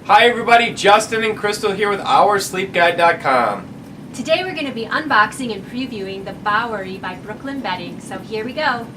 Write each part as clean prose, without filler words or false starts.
Hi everybody, Justin and Crystal here with OurSleepGuide.com. Today we're going to be unboxing and previewing the Bowery by Brooklyn Bedding, so here we go.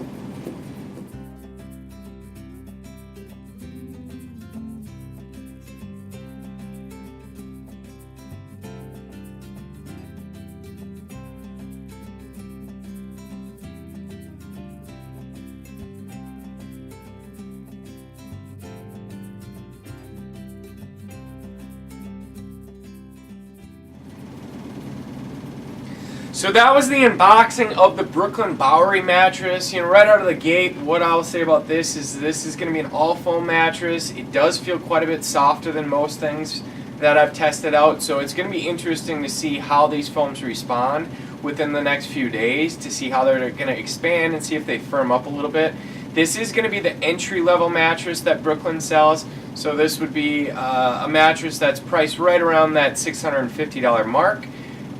So that was the unboxing of the Brooklyn Bowery mattress. Right out of the gate, what I'll say about this is going to be an all-foam mattress. It does feel quite a bit softer than most things that I've tested out, so it's going to be interesting to see how these foams respond within the next few days, to see how they're going to expand and see if they firm up a little bit. This is going to be the entry-level mattress that Brooklyn sells, so this would be a mattress that's priced right around that $650 mark.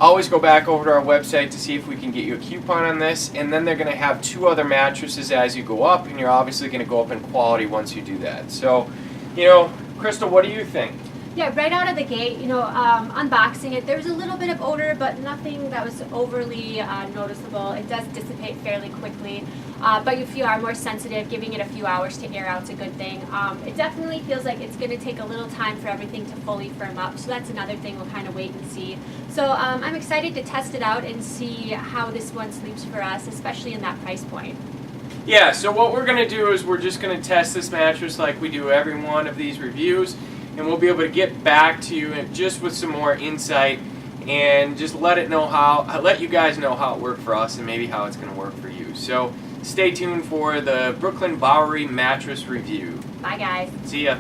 Always go back over to our website to see if we can get you a coupon on this, and then they're going to have two other mattresses as you go up, and you're obviously going to go up in quality once you do that. So, Crystal, what do you think? Yeah, right out of the gate, unboxing it, there was a little bit of odor, but nothing that was overly noticeable. It does dissipate fairly quickly, but if you are more sensitive, giving it a few hours to air out is a good thing. It definitely feels like it's going to take a little time for everything to fully firm up, so that's another thing we'll kind of wait and see. So I'm excited to test it out and see how this one sleeps for us, especially in that price point. Yeah, so what we're going to do is we're just going to test this mattress like we do every one of these reviews, and we'll be able to get back to you and just with some more insight and just let you guys know how it worked for us and maybe how it's going to work for you. So stay tuned for the Brooklyn Bowery mattress review. Bye guys. See ya.